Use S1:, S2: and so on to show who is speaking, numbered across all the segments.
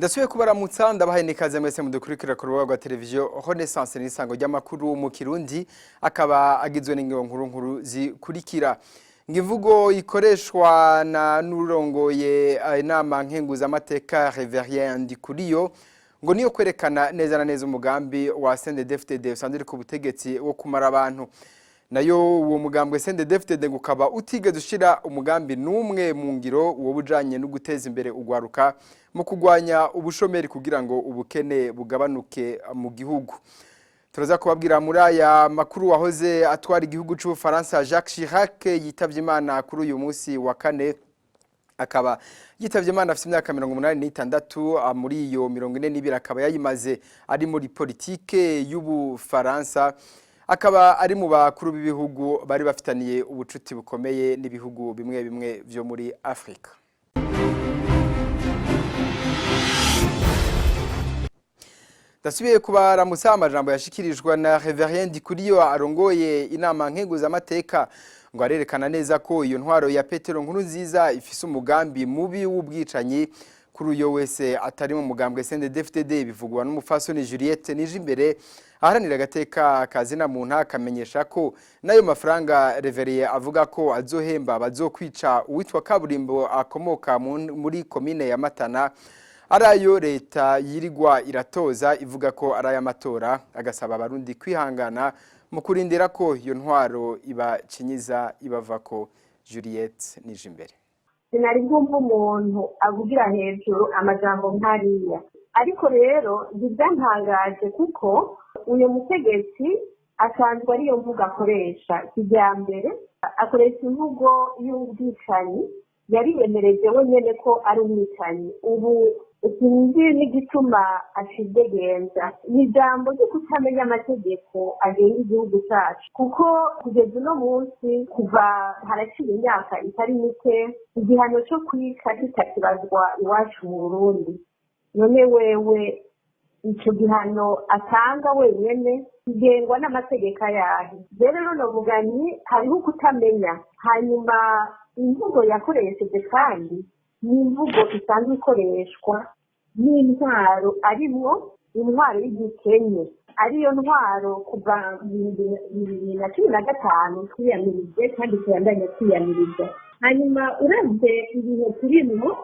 S1: Dasubiye kubaramutsa ndabahaye nikaze mwese mudukurikira ku rubuga rwa televiziyo Renaissance n'isango ry'amakuru mu Kirundi akaba agizwe n'ingingo nkuru zikurikira. Ngivugo ikoreshwa na nurongoye inama nkenguzamateka Reverien Ndikuriyo ngo niyo kwerekana neza na neza umugambi wa CNDD-FDD usandire ku butegetsi wo kumara abantu. Nayo uwo mugambwe CNDD-FDD ukaba utigeze ushira umugambi numwe mu ngiro uwo bujanye no guteza imbere ugwaruka mu kugwanya ubushomeri kugira ngo ubukene bugabanuke mu gihugu. Turaza kubabwira muri aya makuru wahoze atwara igihugu cy'u Faransa Jacques Chirac yitavye Imana kuri uyu munsi wa kane akaba yitavye Imana afite imyaka 86 muri iyo 42 akaba yayimaze ari muri politike y'ubu Faransa akaba ari mu bakuru b'ibihugu bari bafitaniye ubucuti bukomeye n'ibihugu bimwe bimwe byo muri Afrika. Dasubiye kubaramutsa amajambo yashikirijwe na Reverien Ndikuriyo arongoye inama nkenguzamateka ngo arerekana neza ko iyo ntwaro ya Petero Nkurunziza ifise umugambi mubi w'ubwicanyi kuri uyo wese atari mu mugambwe CNDD-FDD bivugwa n'umufasoni Juliette Nijimbere aharanira agateka kazina muntu akamenyesha ko nayo mafaranga Reverien avuga ko azohemba bazokwica uwitwa Kaburimbo akomoka muri komine ya Matana arayo leta yirigwa iratoza ivuga ko araya matora agasaba abarundi kwihangana mu kurindira ko iyo ntwaro ibacinyiza ibavako. Juliette Nijimbere:
S2: sinari bwumva umuntu avugira hejuru amajambo nkariya, ariko rero bizantangaje kuko uyu mutegetsi asanzwe ariyo mvugo akoresha kijyambere, akoresha imvugo y'ubwicanyi, yariyemereje wenyene ko ari umwicanyi. Ubu sinzi n'igituma acidegenza ni ijambo ryo kutamenya amategeko agenga igihugu cyacu, kuko kugeza uno munsi kuva haraciye imyaka itari mike igihano cyo kwica kitakibazwa iwacu mu Burundi. None wewe icyo gihano atanga wenyene kigengwa n'amategeko ayahe? Rero novuga ni hariho kutamenya. Hanyuma imvugo yakoresheje kandi ni imvugo isanzwe ikoreshwa n'intwaro arimwo intwaro y'igikenye, ariyo ntwaro kuva 2015 twiyamirije kandi tuyandanya twiyamiriza. Hanyuma uravye ibihe turimwo,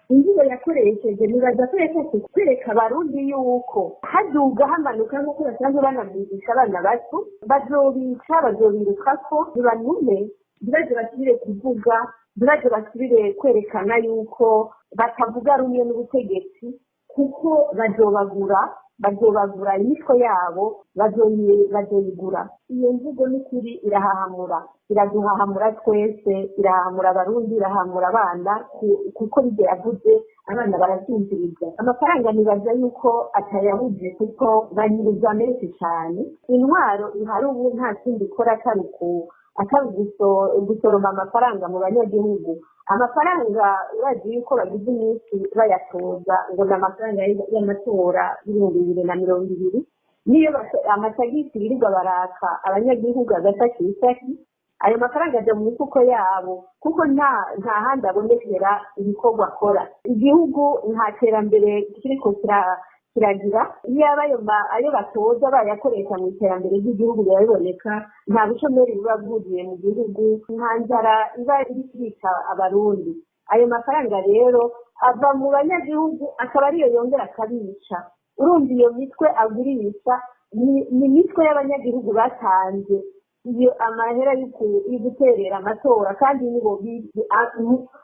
S2: imvugo yakoresheje nibaza ko yashatse kwereka abarundi yuko haduga hamanuka nk'uko basanzwe banabyigisha abana bato, bazobica bazobirukako, nibanume ntibaje basubire kuvuga, ntibaje basubire kwerekana yuko batavuga rumwe n'ubutegetsi, kuko bazobagura imitwe yabo, bazoyigura. Iyo mvugo n'ukuri irahahamura, iraduhahamura twese, irahahamura abarundi, irahahamura abana, kuko bijye yavuze abana barabyumviriza. Amafaranga nibaza yuko atayabuze kuko banyiriza menshi cyane. Intwaro ihari ubu nta kindi ikora atari gusoroma amafaranga mu banyagihugu. Amafaranga urazi yuko bagize iminsi bayatoza ngo ni amafaranga y'amatora y'2020, niyo amatagisi birirwa baraka abanyagihugu agatakisaki, ayo mafaranga aja mu mifuko yabo, kuko nta handi abonekera ibikorwa akora. Igihugu nta terambere kiriko kiragira, yaba ayo batoza bayakoresha mu iterambere ry'igihugu biraboneka, nta bushomeri buba bwuzuye mu gihugu, nta nzara iba iri kwica abarundi. Ayo mafaranga rero ava mu banyagihugu akaba ariyo yongera akabica. Urumva iyo mitwe agurisha ni imitwe y'abanyagihugu batanze iyo amahera yo guterera amatora, kandi nibo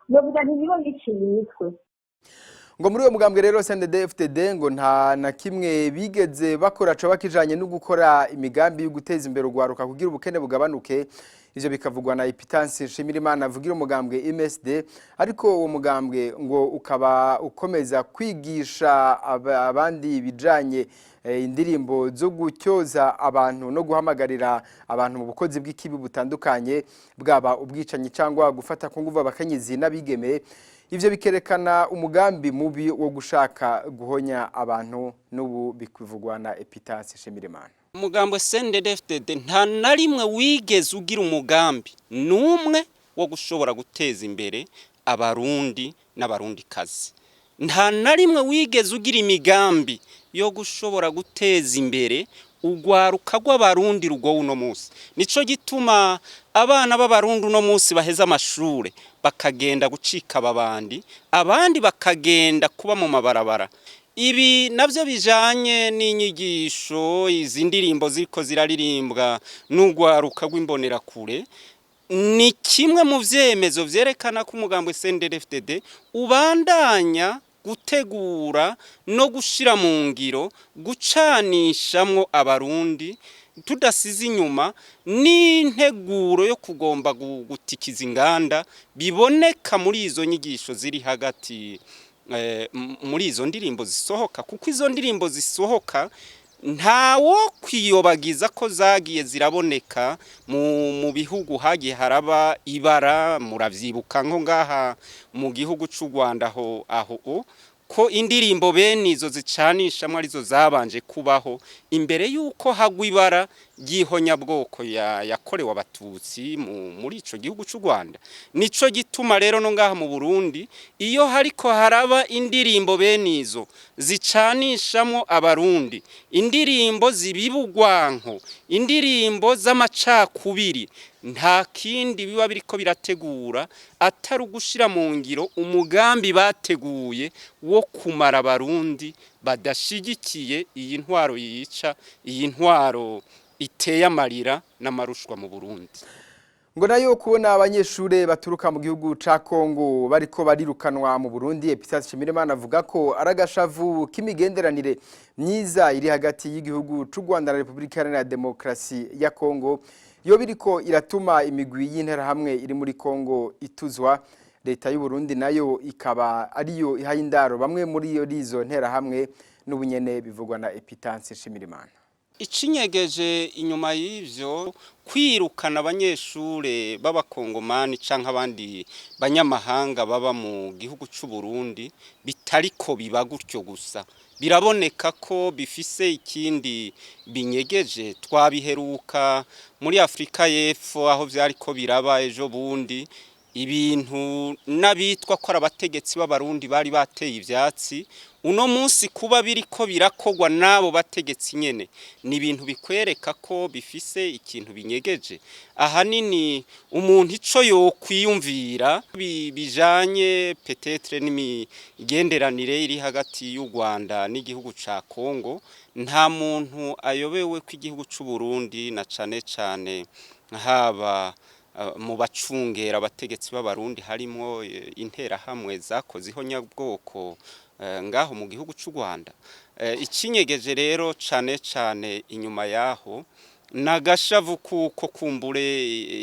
S2: novuga nibo biciye imitwe.
S1: Ngo muri uwo mugambwe rero CNDD-FDD ngo nta na kimwe bigeze bakora co bakijanye no gukora imigambi yo guteza imbere ugwaruka kugira ubukene bugabanuke. Ivyo bikavugwa na Epitance Nshimirimana avugira umugambwe MSD, ariko uwo mugambwe ngo ukaba ukomeza kwigisha abandi bijanye indirimbo zo gutyoza abantu no guhamagarira abantu mu bukozi bw'ikibi butandukanye, bwaba ubwicanyi cyangwa gufata ku nguvu abakenyezi n'abigeme. Ivyo bikerekana umugambi mubi wo gushaka guhonya abantu, n'ubu bikuvugwa na Epitance Nshimirimana.
S3: Umugambi CNDD-FDD nta na rimwe wigeze ugira umugambi numwe wo gushobora guteza imbere abarundi n'abarundikazi. nta na rimwe wigeze ugira imigambi yo gushobora guteza imbere ugwaruka rw'abarundi rugo uno munsi. Nico gituma abana b'abarundi uno munsi baheza amashure bakagenda gucika abandi bakagenda kuba mu mabarabara. Ibi navyo bijanye n'inyigisho, izi ndirimbo ziriko ziraririmbwa n'ugwaruka rw'imbonera kure, ni kimwe mu vyemezo vyerekana ko umugambo CNDD-FDD ubandanya gutegura no gushira mu ngiro gucanishamwo abarundi tudasize inyuma n'integuro yo kugomba gutikiza inganda biboneka muri izo nyigisho ziri hagati muri izo ndirimbo zisohoka, kuko izo ndirimbo zisohoka ntawo kwiyobagiza ko zagiye ziraboneka mu bihugu hagiye haraba ibara. Muravyibuka nko ngaha mu gihugu c'u Rwanda aho ko indirimbo bene izo zicanishamwe arizo zabanje kubaho imbere yuko hagwa ibara ry'ihonyabwoko yakorewe abatutsi muri ico gihugu c'u Rwanda. Nico gituma rero no ngaha mu Burundi iyo hariko haraba indirimbo bene izo zicanishamwo abarundi, indirimbo zibibugwanko, indirimbo z'amacakubiri, nta kindi biba biriko birategura atari ugushira mu ngiro umugambi bateguye wo kumara abarundi badashigikiye iyi ntwaro yica, iyi ntwaro iteye amarira n'amarushwa mu Burundi.
S1: Ngo nayo kubona abanyeshure baturuka mu gihugu ca Kongo bariko barirukanwa mu Burundi, Epitase Nshimirimana avuga ko aragashavu k'imigenderanire myiza iri hagati y'igihugu c'u Rwanda na Republika Iharanira Demokarasi ya Kongo yo biriko iratuma imigwi y'interahamwe iri muri Kongo ituzwa. Leta y'u Burundi nayo ikaba ariyo ihaye indaro bamwe muri izo nterahamwe n'ubunyene bivugwa na Epitase Nshimirimana.
S3: Icinyegeje inyuma y'ivyo kwirukana abanyeshure b'abakongomani canke abandi banyamahanga baba mu gihugu c'u Burundi bitariko biba gutyo gusa, biraboneka ko bifise ikindi binyegeje. Twabiheruka muri Afrika y'Epfo aho vyariko biraba ejo bundi, ibintu n'abitwa ko abategetsi b'abarundi bari bateye ivyatsi, uno munsi kuba biriko birakogwa nabo bategetsi nyene ni ibintu bikwereka ko bifise ikintu binyegeje. Ahanini umuntu ico yokwiyumvira bijanye peut-être n'imigenderanire iri hagati y'u Rwanda n'igihugu ca Kongo, nta muntu ayobewe ko igihugu c'u Burundi na cane cane haba mu bacungera abategetsi b'abarundi harimo interahamwe zakoze ihonyabwoko ngaho mu gihugu c'u Rwanda. Icinyegeje rero cane cane inyuma yaho nagashavu kuko kumbure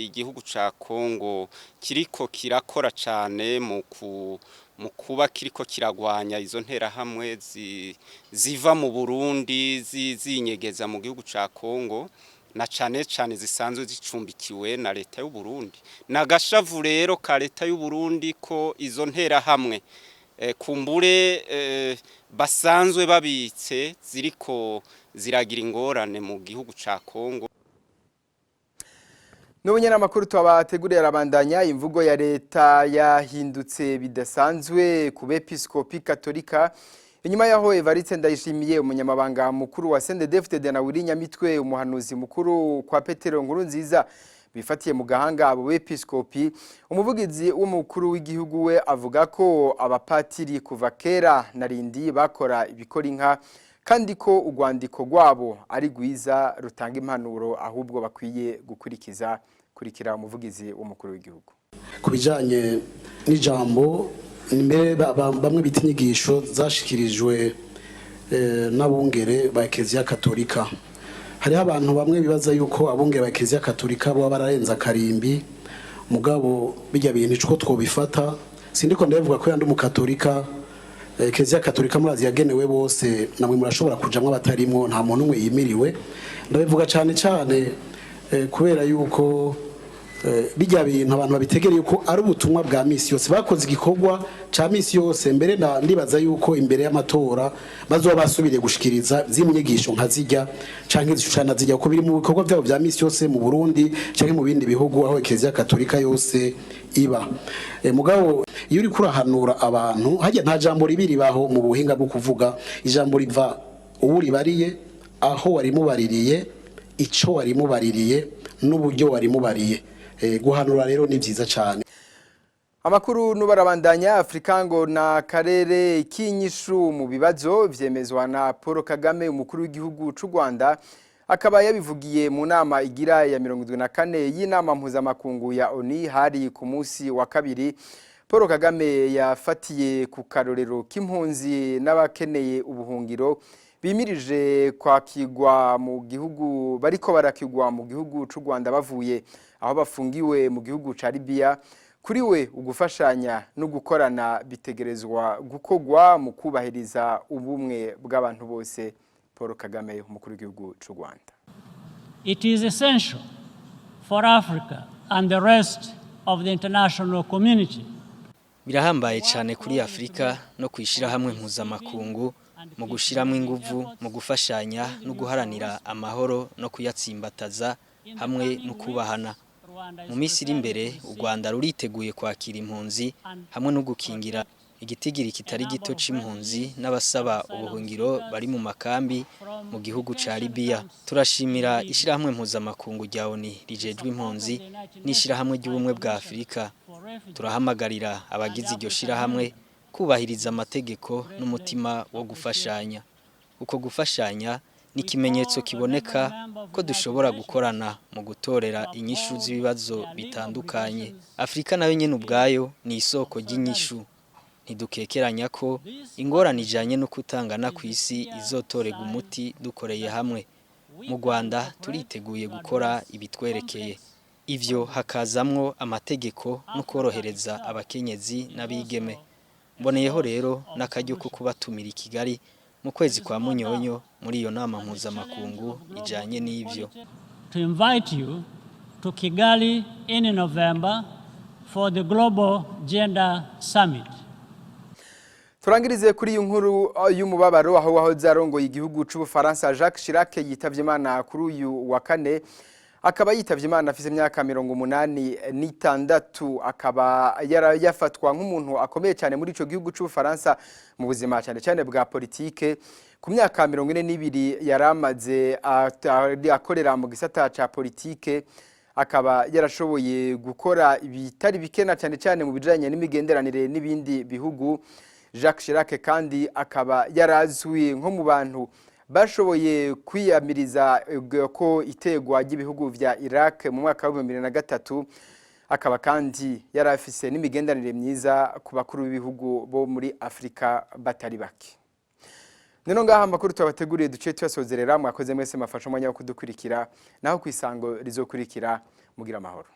S3: igihugu ca Kongo kiriko kirakora cane mu kuba kiriko kiragwanya izo nterahamwe ziva mu Burundi zinyegeza mu gihugu ca Kongo, na cane cane zisanzwe zicumbikiwe na leta y'u Burundi. Nagashavu rero ka leta y'u Burundi ko izo nterahamwe kumbure basanzwe babitse ziriko ziragira ingorane mu gihugu ca Kongo.
S1: N'ubunyana makuru twabateguriye arabandanya. Imvugo ya leta yahindutse bidasanzwe ku bepiskopi katolika inyuma yaho Evariste Ndayishimiye umunyamabanga mukuru wa CNDD-FDD na Willy Nyamitwe umuhanuzi mukuru kwa Petero Nkurunziza bifatiye mu gahanga abo bepiskopi. Umuvugizi w'umukuru w'igihugu we avuga ko abapatiri kuva kera narindi bakora ibikora inka kandi ko urwandiko rwabo ari gwiza rutanga impanuro ahubwo bakwiye gukurikiza. Kurikira umuvugizi w'umukuru w'igihugu.
S4: Kubijanye n'ijambo mbere bamwe bitinyigisho zashikirijwe n'abungere ba Eklezia Katolika. Hari abantu bamwe bibaza yuko abungere ba Eklezia Katolika bo bararenza karimbi, mugabo bijya bintu ico twobifata. Sindiko ndavuga ko yandi umukatolika Eklezia Katolika murazi yagenewe bose, namwe murashobora kujamwe batarimwo, nta muntu umwe yimiriwe. Ndabivuga cyane cyane kubera yuko bijya bintu abantu babitegereye yuko ari ubutumwa bwa misi yose, bakoze igikorwa ca misi yose. Mbere ndibaza yuko imbere y'amatora bazoba basubiriye gushikiriza z'imyigisho nka zijya canke zishushana zijya ko biri mu bikorwa byabo bya misi yose mu Burundi canke mu bindi bihugu aho Eklezia Katolika yose iba. Mugabo iyo uri kurahanura abantu hajya nta jambo ribiribaho mu buhinga bwo kuvuga ijambo riva uwuribariye aho wari mubaririye ico wari mubaririye n'uburyo wari mubariye guhanura rero ni byiza cyane.
S1: Amakuru nubarabandanya Afrika ngo na karere k'inyishu mu bibazo vyemezwa na Paul Kagame umukuru w'igihugu c'u Rwanda akaba yabivugiye mu nama igira ya 74 y'inama mpuzamakungu ya ONU hari ku munsi wa kabiri. Paul Kagame yafatiye ku karorero k'impunzi n'abakeneye ubuhungiro bimirije kwakigwa mu gihugu bariko barakigwa mu gihugu c'u Rwanda bavuye aho bafungiwe mu gihugu ca Libya. Kuri we ugufashanya no gukorana bitegerezwa gukogwa mu kubahiriza ubumwe bw'abantu bose. Paul Kagame umukuru w'igihugu c'u Rwanda.
S5: It is essential for Africa and the rest of the international community.
S6: Birahambaye cyane kuri Afrika no kwishira hamwe mpuzamakungu mu gushiramwe inguvu mu gufashanya no guharanira amahoro no kuyatsimbataza hamwe no kubahana. Mu minsi iri imbere u Rwanda ruriteguye kwakira impunzi hamwe no gukingira igitigiri kitari gito c'impunzi n'abasaba ubuhungiro bari mu makambi mu gihugu ca Libya. Turashimira ishirahamwe mpuzamakungu rya ONU rijejwe impunzi n'ishirahamwe ry'ubumwe bwa Afrika. Turahamagarira abagize iryo shirahamwe kubahiriza amategeko n'umutima wo gufashanya. Uko gufashanya ni ikimenyetso kiboneka ko dushobora gukorana mu gutorera inyishu z'ibibazo bitandukanye. Afrika nayo nyene ubwayo ni isoko ry'inyishu. Ntidukekeranya ko ingorane ijanye no kutangana kw'isi izotorega umuti dukoreye hamwe. Mu Rwanda turiteguye gukora ibitwerekeye. Ivyo hakazamwo amategeko no korohereza abakenyezi n'abigeme. Mboneyeho rero n'akaryo ko kubatumira i Kigali mu kwezi kwa Munyonyo muri iyo nama mpuzamakungu ijanye n'ivyo.
S5: To invite you to Kigali in November for the Global Gender Summit.
S1: Turangirize kuri iyi nkuru y'umubabaro aho wahoze arongoye igihugu c'u Bufaransa Jacques Chirac yitavye Imana kuri uyu wa kane. Akaba yitavye Imana afise imyaka 86 akaba yafatwa nk'umuntu akomeye cyane muri ico gihugu c'u Bufaransa mu buzima cyane bwa politike. Ku myaka 42 yaramaze akorera mu gisata ca politike akaba yarashoboye gukora ibitari bikena cyane mu bijanye n'imigenderanire n'ibindi bihugu. Jacques Chirac kandi akaba yarazwi nko mu bantu bashoboye kwiyamiriza ko itegwa ry'ibihugu vya Iraq mu mwaka wa 2003 akaba kandi yarafise n'imigenderanire myiza ku bakuru b'ibihugu bo muri Afrika batari bake. Nino ngaha amakuru twabateguriye duce twasozerera mwakoze mwese mafasha umwanya wo kudukurikira naho kwisango rizokurikira mugira amahoro.